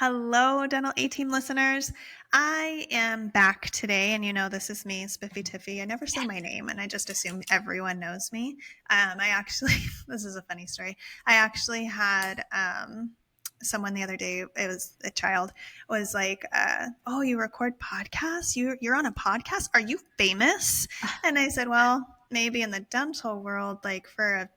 Hello, Dental A-Team listeners. I am back today, and you know this is me, Spiffy Tiffy. I never say my name, and I just assume everyone knows me. This is a funny story. I actually had someone the other day, it was a child, was like, oh, you record podcasts? You're on a podcast? Are you famous? And I said, well, maybe in the dental world, like for a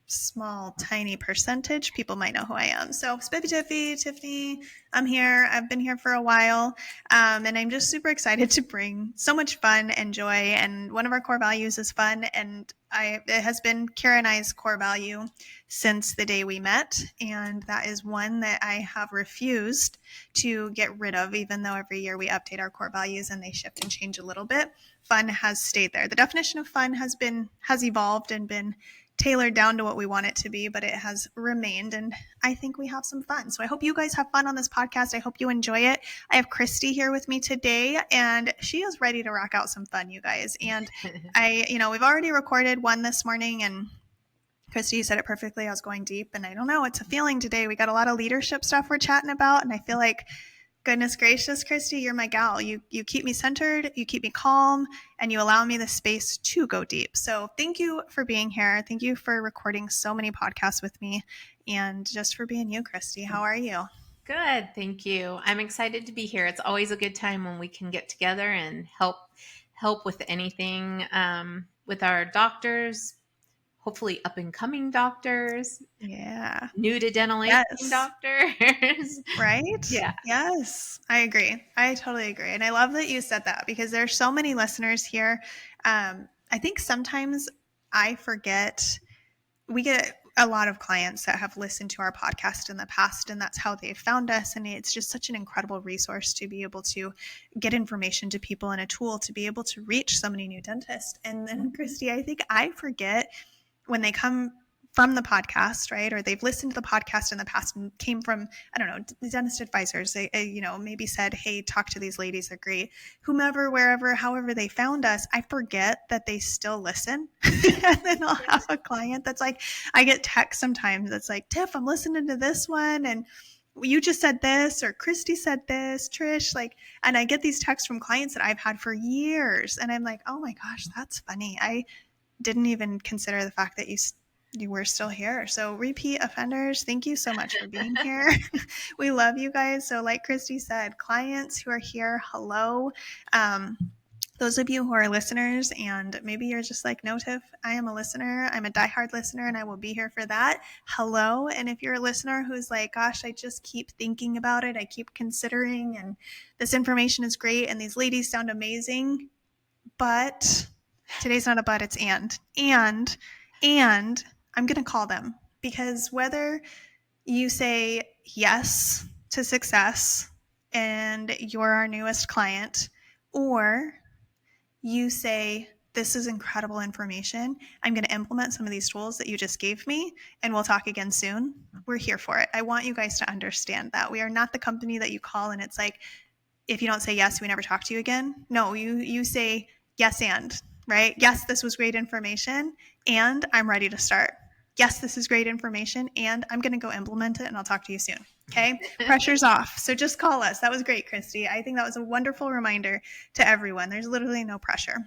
small, tiny percentage, people might know who I am. So Spiffy Tiffy, Tiffany, I'm here. I've been here for a while. And I'm just super excited to bring so much fun and joy. And one of our core values is fun. And it has been Kira and I's core value since the day we met. And that is one that I have refused to get rid of, even though every year we update our core values and they shift and change a little bit. Fun has stayed there. The definition of fun has evolved and been tailored down to what we want it to be, but it has remained, and I think we have some fun. So I hope you guys have fun on this podcast. I hope you enjoy it. I have Kristy here with me today, and she is ready to rock out some fun, you guys. And we've already recorded one this morning, and Kristy said it perfectly. I was going deep, and I don't know, it's a feeling today. We got a lot of leadership stuff we're chatting about, and I feel like, goodness gracious, Kristy, you're my gal. You keep me centered, you keep me calm, and you allow me the space to go deep. So thank you for being here. Thank you for recording so many podcasts with me, and just for being you, Kristy. How are you? Good, thank you. I'm excited to be here. It's always a good time when we can get together and help with anything with our doctors, hopefully up and coming doctors, Yeah. new to dental Yes. doctors. Right? Yeah. Yes, I agree. I totally agree. And I love that you said that because there's so many listeners here. I think sometimes I forget we get a lot of clients that have listened to our podcast in the past, and that's how they've found us. And it's just such an incredible resource to be able to get information to people and a tool to be able to reach so many new dentists. And then, Kristy, I think I forget when they come from the podcast, right? Or they've listened to the podcast in the past and came from, I don't know, the dentist advisors. They, maybe said, hey, talk to these ladies. They're great. Whomever, wherever, however they found us, I forget that they still listen. And then I'll have a client that's like, I get texts sometimes that's like, Tiff, I'm listening to this one. And you just said this, or Kristy said this, Trish, and I get these texts from clients that I've had for years. And I'm like, oh my gosh, that's funny. I didn't even consider the fact that you were still here. So repeat offenders, thank you so much for being here. We love you guys. So like Kristy said, clients who are here, hello. Those of you who are listeners, and maybe you're just like, no, Tiff, I am a listener. I'm a diehard listener, and I will be here for that. Hello. And if you're a listener who's like, gosh, I just keep thinking about it, I keep considering, and this information is great, and these ladies sound amazing, but today's not a but, it's and I'm going to call them, because whether you say yes to success and you're our newest client, or you say, this is incredible information, I'm going to implement some of these tools that you just gave me, and we'll talk again soon, we're here for it. I want you guys to understand that we are not the company that you call and it's like, if you don't say yes, we never talk to you again. No, you say yes and, right? Yes, this was great information, and I'm ready to start. Yes, this is great information, and I'm going to go implement it, and I'll talk to you soon. Okay? Pressure's off. So just call us. That was great, Kristy. I think that was a wonderful reminder to everyone. There's literally no pressure.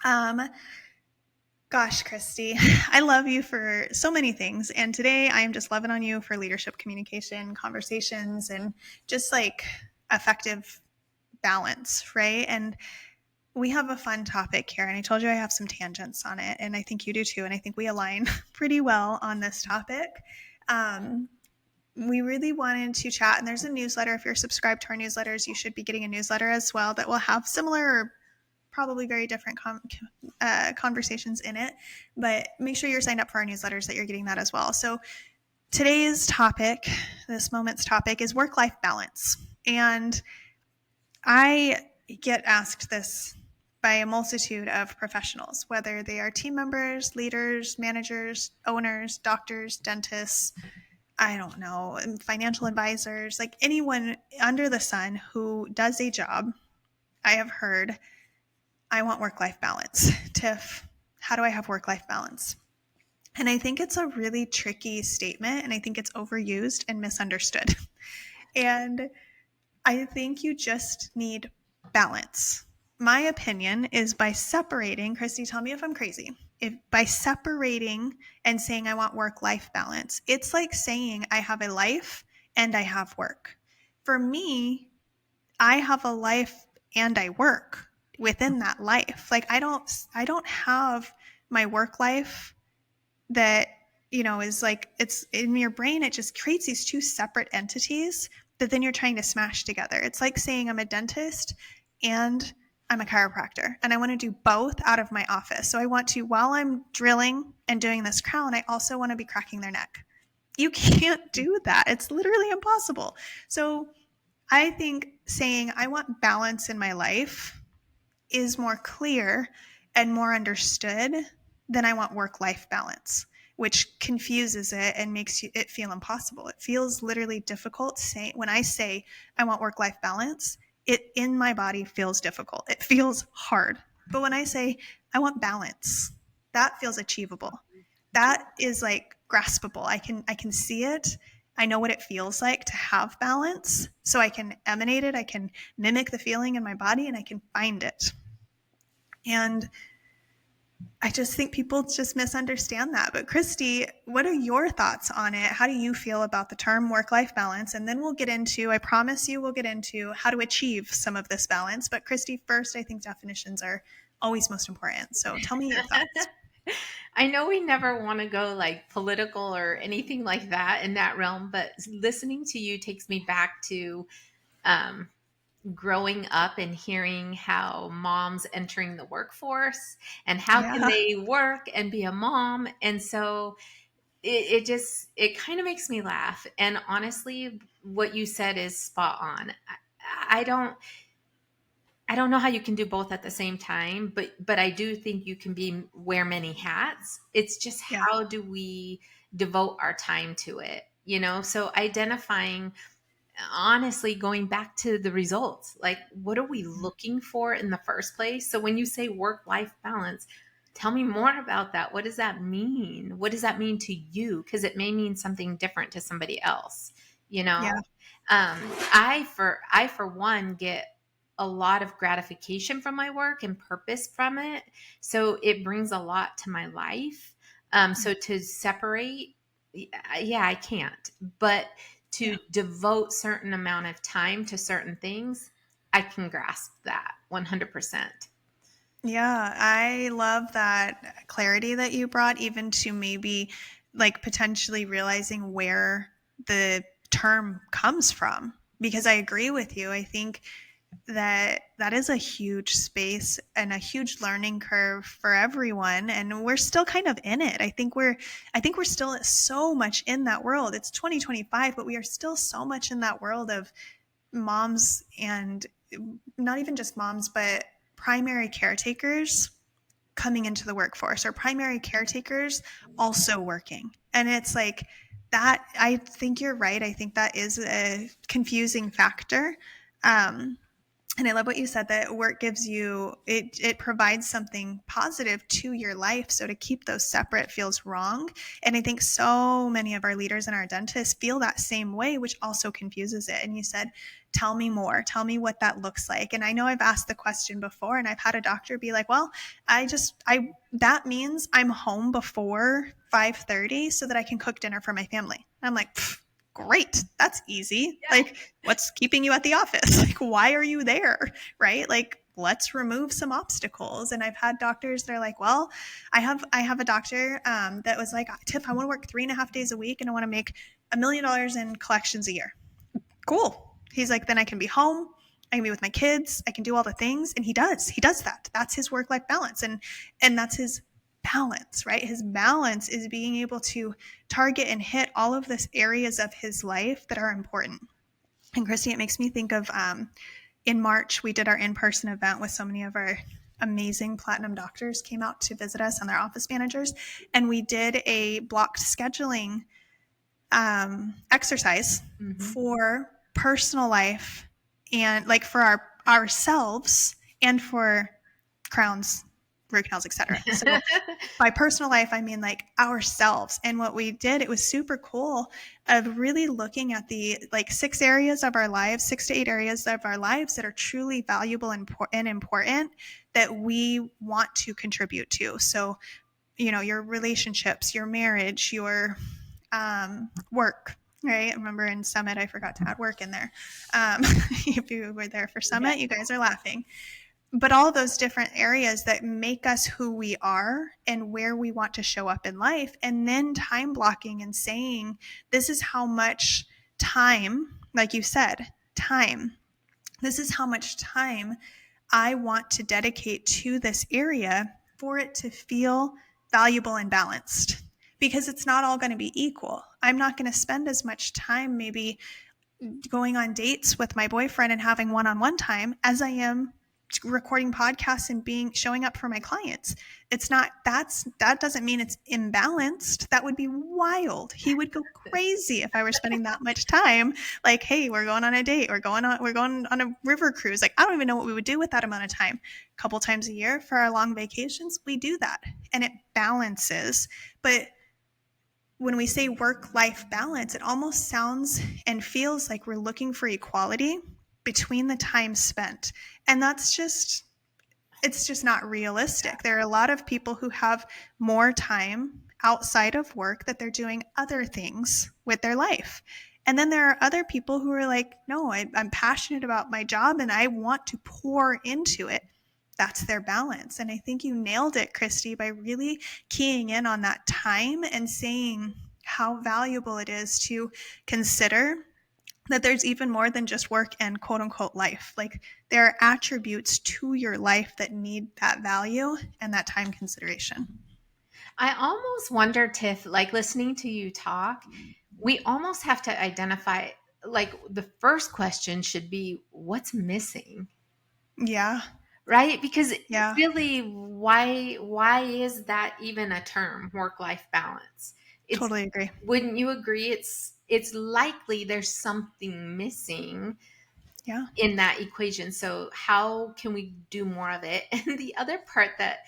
Gosh, Kristy, I love you for so many things. And today I am just loving on you for leadership communication, conversations, and just like effective balance, right? And we have a fun topic here, and I told you I have some tangents on it, and I think you do too, and I think we align pretty well on this topic. We really wanted to chat, and there's a newsletter. If you're subscribed to our newsletters, you should be getting a newsletter as well that will have similar or probably very different conversations in it, but make sure you're signed up for our newsletters, that you're getting that as well. So today's topic, this moment's topic, is work-life balance. And I get asked this by a multitude of professionals, whether they are team members, leaders, managers, owners, doctors, dentists, I don't know, financial advisors, like anyone under the sun who does a job. I have heard, I want work-life balance. Tiff, how do I have work-life balance? And I think it's a really tricky statement, and I think it's overused and misunderstood. And I think you just need balance. My opinion is by separating, Kristy, tell me if I'm crazy. If by separating and saying I want work life balance, it's like saying I have a life and I have work. For me, I have a life and I work within that life. Like I don't have my work life that is like, it's in your brain, it just creates these two separate entities that then you're trying to smash together. It's like saying I'm a dentist and I'm a chiropractor and I want to do both out of my office. So I want to, while I'm drilling and doing this crown, I also want to be cracking their neck. You can't do that. It's literally impossible. So I think saying I want balance in my life is more clear and more understood than I want work life balance, which confuses it and makes it feel impossible. It feels literally difficult when I say I want work life balance, it in my body feels difficult. It feels hard. But when I say I want balance, that feels achievable. That is like graspable. I can see it. I know what it feels like to have balance. So I can emanate it. I can mimic the feeling in my body and I can find it. And I just think people just misunderstand that. But Kristy, what are your thoughts on it? How do you feel about the term work life balance? And then we'll get into, I promise you, we'll get into how to achieve some of this balance. But Kristy, first, I think definitions are always most important. So tell me your thoughts. I know we never want to go like political or anything like that in that realm, but listening to you takes me back to um, growing up and hearing how moms entering the workforce and how can Yeah. they work and be a mom. And so it kind of makes me laugh. And honestly, what you said is spot on. I don't I don't know how you can do both at the same time, but I do think you can wear many hats. It's just Yeah. how do we devote our time to it, you know? So identifying, honestly, going back to the results, like what are we looking for in the first place? So when you say work life balance, tell me more about that. What does that mean? What does that mean to you? Because it may mean something different to somebody else, you know? Yeah. I for one get a lot of gratification from my work and purpose from it, so it brings a lot to my life. So to separate, yeah, I can't. But to Yeah. devote certain amount of time to certain things, I can grasp that 100%. Yeah, I love that clarity that you brought, even to maybe like potentially realizing where the term comes from. Because I agree with you. I think that is a huge space and a huge learning curve for everyone, and we're still kind of in it. I think we're still so much in that world. It's 2025, but we are still so much in that world of moms, and not even just moms, but primary caretakers coming into the workforce, or primary caretakers also working. And it's like that. I think you're right. I think that is a confusing factor. um, and I love what you said, that work gives you, it provides something positive to your life. So to keep those separate feels wrong. And I think so many of our leaders and our dentists feel that same way, which also confuses it. And you said, tell me more, tell me what that looks like. And I know I've asked the question before, and I've had a doctor be like, well, I that means I'm home before 5:30 so that I can cook dinner for my family. And I'm like, great, that's easy. Like, what's keeping you at the office? Like, why are you there? Right? Like, let's remove some obstacles. And I've had doctors that are like, well, I have a doctor that was like, Tiff, I want to work 3.5 days a week and I want to make $1 million in collections a year. Cool. He's like, then I can be home, I can be with my kids, I can do all the things. And he does that. That's his work life balance. And that's his balance, right? His balance is being able to target and hit all of these areas of his life that are important. And Kristy, it makes me think of in March, we did our in-person event with so many of our amazing platinum doctors came out to visit us, and their office managers. And we did a blocked scheduling exercise Hmm. for personal life, and like for ourselves and for crowns root canals, etc. So by personal life, I mean like ourselves. And what we did, it was super cool of really looking at the like 6 areas of our lives, 6 to 8 areas of our lives that are truly valuable and important that we want to contribute to. So, your relationships, your marriage, your work, right? Remember in Summit, I forgot to add work in there. If you were there for Summit, you guys are laughing. But all those different areas that make us who we are and where we want to show up in life, and then time blocking and saying, this is how much time, like you said, time, this is how much time I want to dedicate to this area for it to feel valuable and balanced. Because it's not all going to be equal. I'm not going to spend as much time maybe going on dates with my boyfriend and having one-on-one time as I am recording podcasts and showing up for my clients. It's not that doesn't mean it's imbalanced. That would be wild. He would go crazy if I were spending that much time like, hey, we're going on a date, we're going on a river cruise. Like, I don't even know what we would do with that amount of time. A couple times a year for our long vacations, we do that and it balances. But when we say work-life balance, it almost sounds and feels like we're looking for equality between the time spent. And it's just not realistic. There are a lot of people who have more time outside of work that they're doing other things with their life. And then there are other people who are like, no, I'm passionate about my job and I want to pour into it. That's their balance. And I think you nailed it, Kristy, by really keying in on that time and saying how valuable it is to consider that there's even more than just work and quote unquote life. Like there are attributes to your life that need that value and that time consideration. I almost wonder, Tiff, like listening to you talk, we almost have to identify, like the first question should be, what's missing? Yeah. Right? Because Yeah. really, why is that even a term, work-life balance? It's Totally agree. Wouldn't you agree it's likely there's something missing Yeah. in that equation. So how can we do more of it? And the other part that,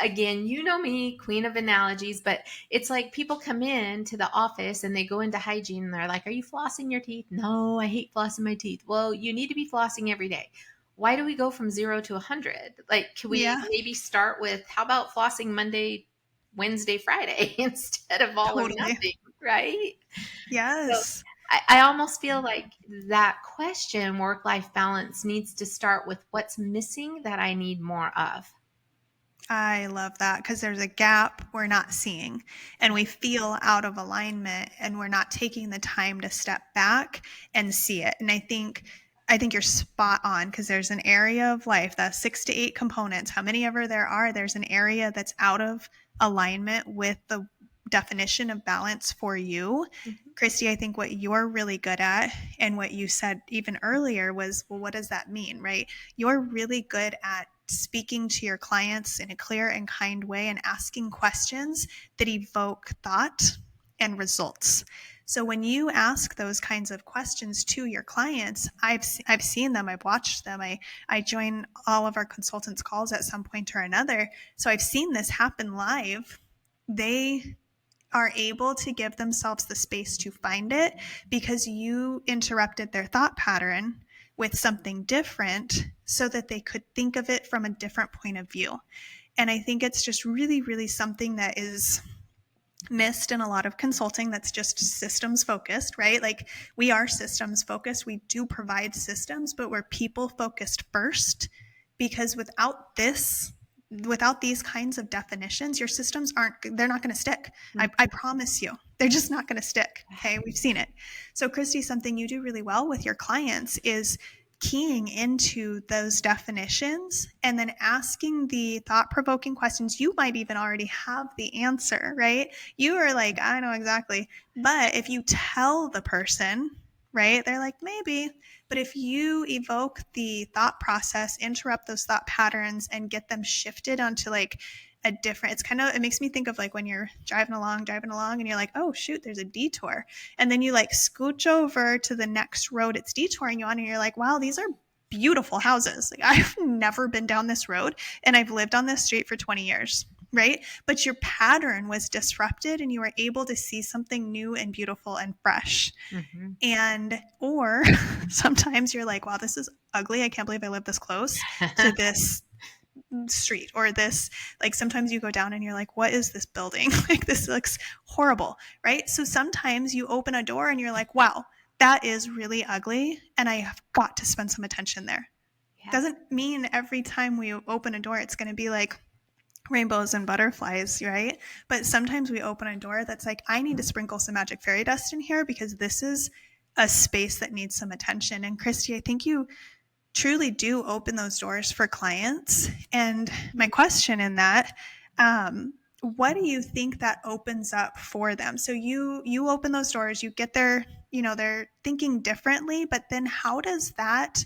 again, you know me, queen of analogies, but it's like people come in to the office and they go into hygiene and they're like, are you flossing your teeth? No, I hate flossing my teeth. Well, you need to be flossing every day. Why do we go from 0 to 100? Like, can we Yeah. maybe start with, how about flossing Monday, Wednesday, Friday instead of all or Totally. nothing, right? So Yes. I almost feel like that question, work life balance, needs to start with what's missing that I need more of. I love that because there's a gap we're not seeing and we feel out of alignment and we're not taking the time to step back and see it. And I think you're spot on because there's an area of life, that 6 to 8 components, how many ever there are, there's an area that's out of alignment with the definition of balance for you. Mhm. Kristy, I think what you're really good at and what you said even earlier was, well, what does that mean, right? You're really good at speaking to your clients in a clear and kind way and asking questions that evoke thought and results. So when you ask those kinds of questions to your clients, I've seen them, I've watched them, I join all of our consultants' calls at some point or another. So I've seen this happen live. They are able to give themselves the space to find it because you interrupted their thought pattern with something different so that they could think of it from a different point of view. And I think it's just really, really something that is missed in a lot of consulting that's just systems focused, right? Like we are systems focused. We do provide systems, but we're people focused first because without these kinds of definitions, your systems they're not going to stick. I promise you, they're just not going to stick. Okay. We've seen it. So Kristy, something you do really well with your clients is keying into those definitions and then asking the thought-provoking questions. You might even already have the answer, right? You are like, I know exactly. But if you tell the person, right, they're like, maybe. But if you evoke the thought process, interrupt those thought patterns and get them shifted onto like it makes me think of like when you're driving along and you're like, oh shoot, there's a detour. And then you like scooch over to the next road it's detouring you on and you're like, wow, these are beautiful houses. Like, I've never been down this road and I've lived on this street for 20 years, right? But your pattern was disrupted and you were able to see something new and beautiful and fresh. Mm-hmm. And, or sometimes you're like, wow, this is ugly. I can't believe I live this close to this street or this, like, sometimes you go down and you're like, what is this building? Like, this looks horrible, right? So sometimes you open a door and you're like, wow, that is really ugly and I have got to spend some attention there. Yeah. Doesn't mean every time we open a door it's going to be like rainbows and butterflies, right? But sometimes we open a door that's like, I need to sprinkle some magic fairy dust in here because this is a space that needs some attention. And Kristy, I think you truly do open those doors for clients. And my question in that, what do you think that opens up for them? So you open those doors, you get their, they're thinking differently, but then how does that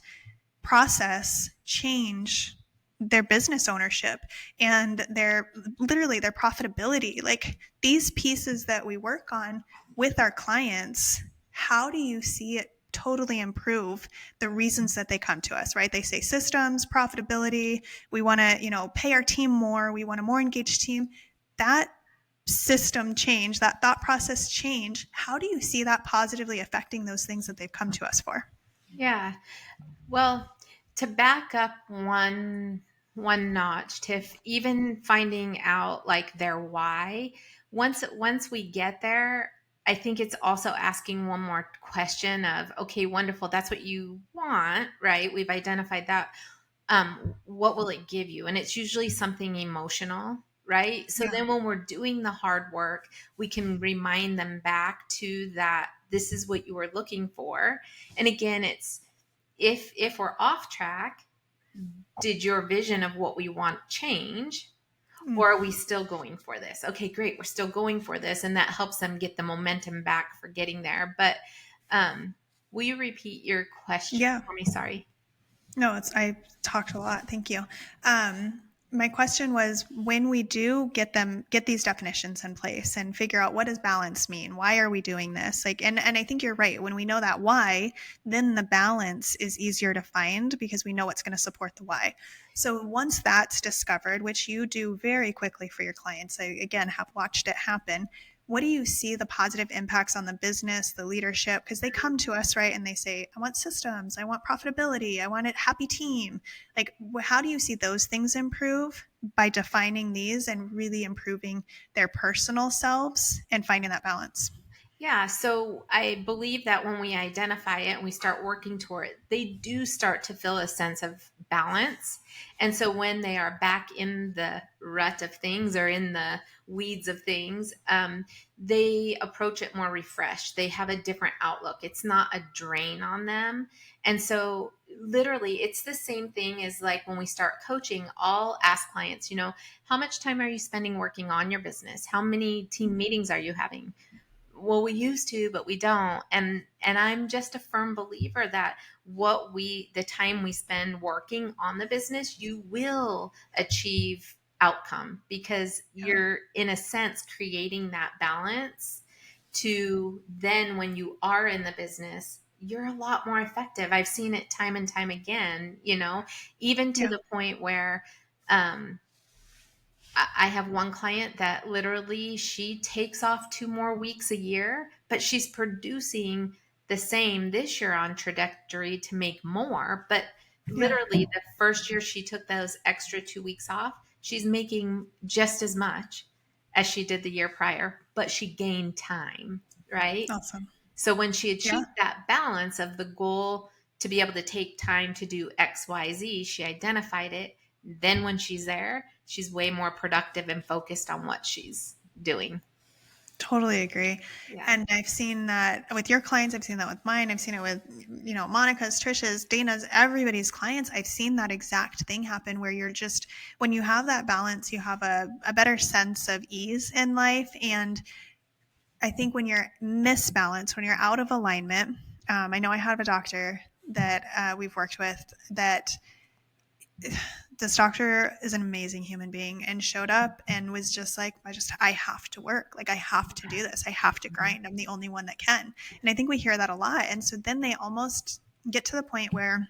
process change their business ownership and their literally their profitability? Like, these pieces that we work on with our clients, how do you see it totally improve the reasons that they come to us, right? They say systems, profitability, we want to, pay our team more, we want a more engaged team. That system change, that thought process change, how do you see that positively affecting those things that they've come to us for? Yeah. Well, to back up one notch, Tiff, even finding out like their why, once we get there, I think it's also asking one more question of, okay, wonderful, that's what you want, right? We've identified that. What will it give you? And it's usually something emotional, right? So Yeah. then when we're doing the hard work, we can remind them back to that this is what you were looking for. And again, it's if we're off track, did your vision of what we want change? Mm. Or are we still going for this? Okay, great. We're still going for this. And that helps them get the momentum back for getting there. But will you repeat your question Yeah. for me? Sorry. No, I talked a lot. Thank you. My question was, when we do get these definitions in place and figure out what does balance mean? Why are we doing this? Like, and I think you're right. When we know that why, then the balance is easier to find because we know what's going to support the why. So once that's discovered, which you do very quickly for your clients, I again have watched it happen. What do you see the positive impacts on the business, the leadership? Because they come to us, right, and they say, I want systems, I want profitability, I want a happy team. Like, how do you see those things improve by defining these and really improving their personal selves and finding that balance? Yeah, so I believe that when we identify it and we start working toward it, they do start to feel a sense of balance. And so when they are back in the rut of things or in the weeds of things, they approach it more refreshed. They have a different outlook. It's not a drain on them. And so literally it's the same thing as like when we start coaching, I'll ask clients, how much time are you spending working on your business? How many team meetings are you having? Well, we used to, but we don't. And I'm just a firm believer that the time we spend working on the business, you will achieve outcome because Yeah. you're in a sense creating that balance to then when you are in the business, you're a lot more effective. I've seen it time and time again, even to Yeah. the point where I have one client that literally she takes off 2 more weeks a year, but she's producing the same this year on trajectory to make more. But Yeah. literally, the first year she took those extra 2 weeks off, she's making just as much as she did the year prior, but she gained time, right? Awesome. So when she Yeah. achieved that balance of the goal to be able to take time to do XYZ, she identified it. Then when she's there, she's way more productive and focused on what she's doing. Totally agree. Yeah. And I've seen that with your clients. I've seen that with mine. I've seen it with, Monica's, Trisha's, Dana's, everybody's clients. I've seen that exact thing happen where when you have that balance, you have a better sense of ease in life. And I think when you're misbalanced, when you're out of alignment, I know I have a doctor that we've worked with that this doctor is an amazing human being and showed up and was just like, I have to work. Like, I have to do this. I have to grind. I'm the only one that can. And I think we hear that a lot. And so then they almost get to the point where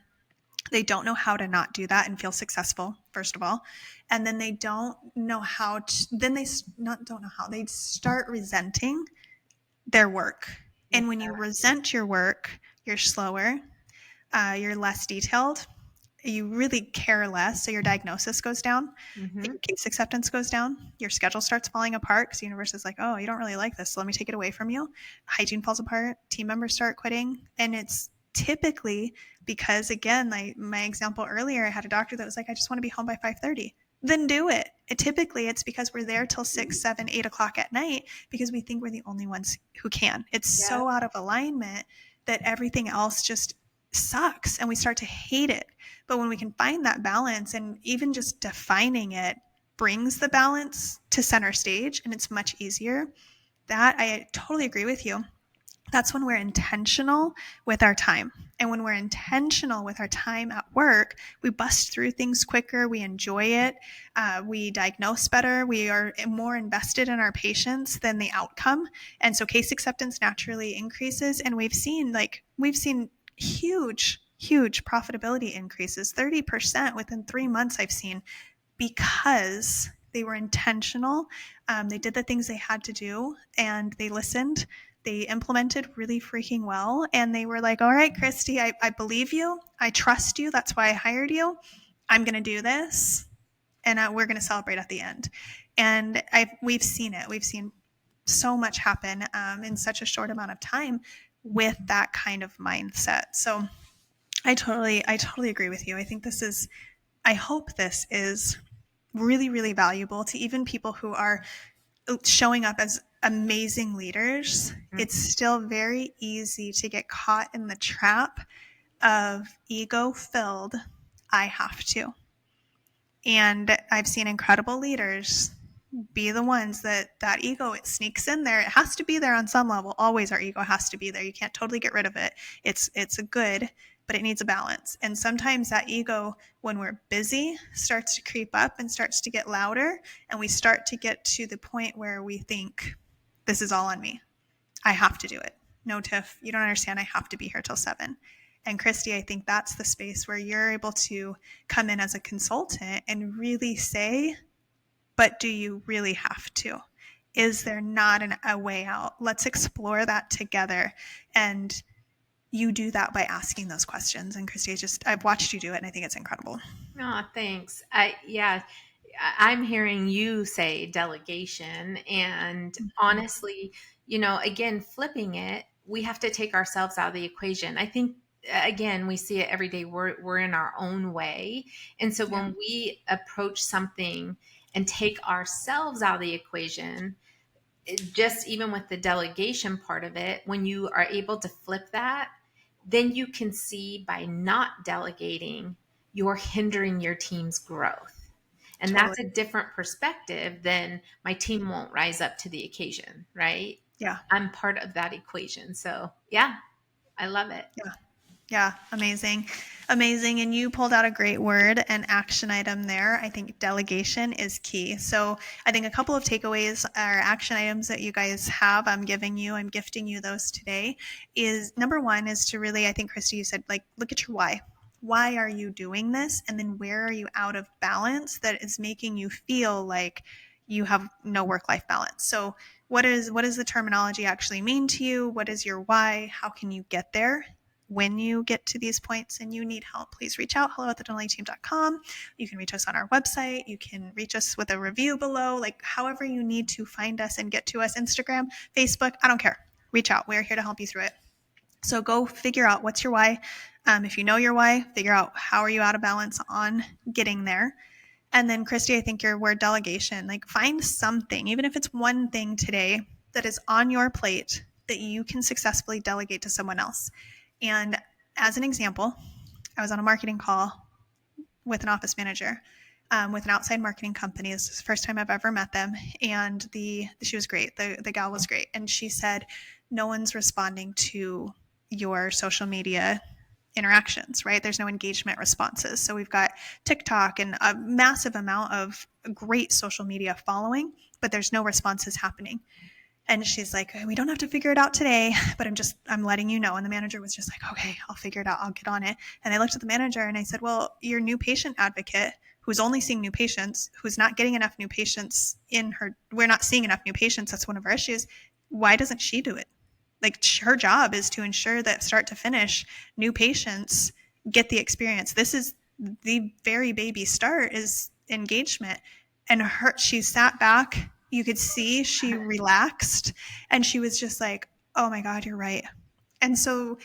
They don't know how to not do that and feel successful, first of all. And then they don't know how to, then they not don't know how, they start resenting their work. And when you resent your work, you're slower, you're less detailed, you really care less. So your diagnosis goes down, Mm-hmm. your case acceptance goes down, your schedule starts falling apart because the universe is like, oh, you don't really like this, so let me take it away from you. Hygiene falls apart, team members start quitting. And it's typically because, again, like my example earlier, I had a doctor that was like, I just want to be home by 5:30. Then do it. Typically it's because we're there till 6, 7, 8 o'clock at night because we think we're the only ones who can. It's Yeah. so out of alignment that everything else just sucks and we start to hate it. But when we can find that balance, and even just defining it brings the balance to center stage, and it's much easier. That I totally agree with you. That's when we're intentional with our time. And when we're intentional with our time at work, we bust through things quicker, we enjoy it, we diagnose better, we are more invested in our patients than the outcome. And so case acceptance naturally increases. And we've seen huge profitability increases, 30% within 3 months, I've seen, because they were intentional. They did the things they had to do and they listened. They implemented really freaking well. And they were like, all right, Kristy, I believe you. I trust you. That's why I hired you. I'm going to do this. And we're going to celebrate at the end. And we've seen it. We've seen so much happen in such a short amount of time with that kind of mindset. So I totally agree with you. I hope this is really, really valuable to even people who are showing up as amazing leaders. It's still very easy to get caught in the trap of ego filled, I have to. And I've seen incredible leaders be the ones that ego, it sneaks in there. It has to be there on some level. Always our ego has to be there. You can't totally get rid of it. It's a good, but it needs a balance. And sometimes that ego, when we're busy, starts to creep up and starts to get louder, and we start to get to the point where we think, this is all on me. I have to do it. No, Tiff, you don't understand. I have to be here till 7. And Kristy, I think that's the space where you're able to come in as a consultant and really say, but do you really have to? Is there not a way out? Let's explore that together. And you do that by asking those questions. And Kristy, I've watched you do it, and I think it's incredible. Oh, thanks. I'm hearing you say delegation, and Mm-hmm. honestly, again, flipping it, we have to take ourselves out of the equation. I think again, we see it every day. We're in our own way, and so Yeah, when we approach something and take ourselves out of the equation, just even with the delegation part of it, when you are able to flip that, then you can see by not delegating, you're hindering your team's growth. And totally. that's a different perspective than my team won't rise up to the occasion, right? Yeah, I'm part of that equation. So, yeah, I love it. yeah. Yeah, amazing. Amazing. And you pulled out a great word, an action item there. I think delegation is key. So I think a couple of takeaways or action items that you guys have, I'm gifting you those today. Is number one is to really, I think, Kristy, you said, like, look at your why. Why are you doing this? And then where are you out of balance that is making you feel like you have no work-life balance? So what does the terminology actually mean to you? What is your why? How can you get there? When you get to these points and you need help, please reach out, hello@thedelayteam.com. You can reach us on our website. You can reach us with a review below, like however you need to find us and get to us. Instagram, Facebook, I don't care. Reach out. We're here to help you through it. So go figure out what's your why. If you know your why, figure out how are you out of balance on getting there. And then, Kristy, I think your word delegation, like find something, even if it's one thing today that is on your plate that you can successfully delegate to someone else. And as an example, I was on a marketing call with an office manager with an outside marketing company. This is the first time I've ever met them. And she was great. The gal was great. And she said, no one's responding to your social media interactions, right? There's no engagement responses. So we've got TikTok and a massive amount of great social media following, but there's no responses happening. And she's like, we don't have to figure it out today, but I'm letting you know. And the manager was just like, okay, I'll figure it out. I'll get on it. And I looked at the manager and I said, well, your new patient advocate who's only seeing new patients, who's not getting enough new patients we're not seeing enough new patients. That's one of our issues. Why doesn't she do it? Like, her job is to ensure that start to finish, new patients get the experience. This is the very baby start is engagement. And she sat back. You could see she relaxed and she was just like, oh my God, you're right. And so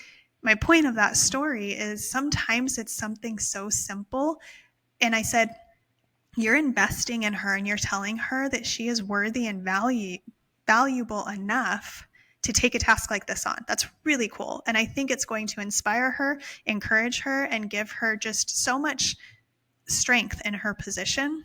my point of that story is sometimes it's something so simple. And I said, you're investing in her and you're telling her that she is worthy and valuable enough to take a task like this on. That's really cool. And I think it's going to inspire her, encourage her, and give her just so much strength in her position.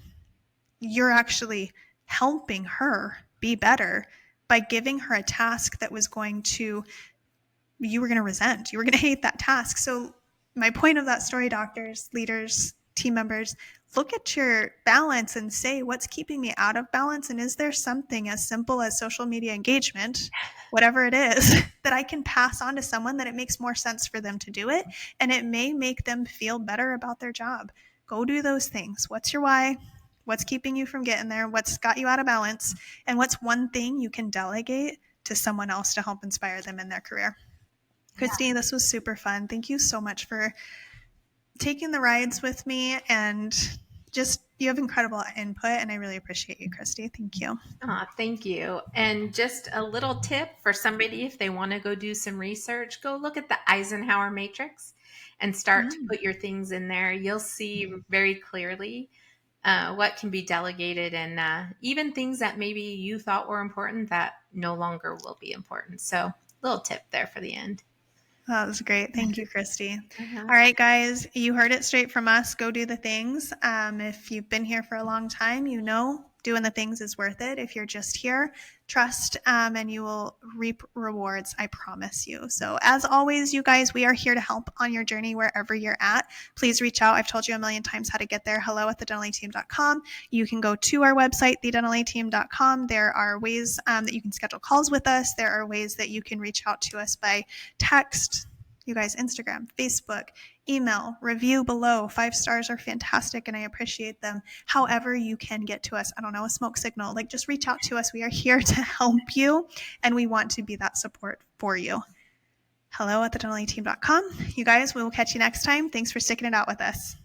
You're actually helping her be better by giving her a task that you were going to resent. You were going to hate that task. So my point of that story, doctors, leaders, team members, look at your balance and say, what's keeping me out of balance? And is there something as simple as social media engagement, whatever it is, that I can pass on to someone that it makes more sense for them to do it? And it may make them feel better about their job. Go do those things. What's your why? What's keeping you from getting there? What's got you out of balance? And what's one thing you can delegate to someone else to help inspire them in their career? Yeah. Kristy, this was super fun. Thank you so much for taking the rides with me, and just you have incredible input, and I really appreciate you, Kristy. Thank you. Thank you. And just a little tip for somebody if they want to go do some research, go look at the Eisenhower matrix and start to put your things in there. You'll see very clearly what can be delegated and even things that maybe you thought were important that no longer will be important. So, little tip there for the end. That was great. Thank you, Kristy. Uh-huh. All right, guys, you heard it straight from us. Go do the things. If you've been here for a long time, you know doing the things is worth it. If you're just here, trust, and you will reap rewards. I promise you. So as always, you guys, we are here to help on your journey wherever you're at. Please reach out. I've told you a million times how to get there. hello@thedentalateam.com. You can go to our website, thedentalateam.com. There are ways that you can schedule calls with us. There are ways that you can reach out to us by text, you guys, Instagram, Facebook, email, review below. 5 stars are fantastic and I appreciate them. However you can get to us, I don't know, a smoke signal, like just reach out to us. We are here to help you and we want to be that support for you. hello@thedentalateam.com. You guys, we will catch you next time. Thanks for sticking it out with us.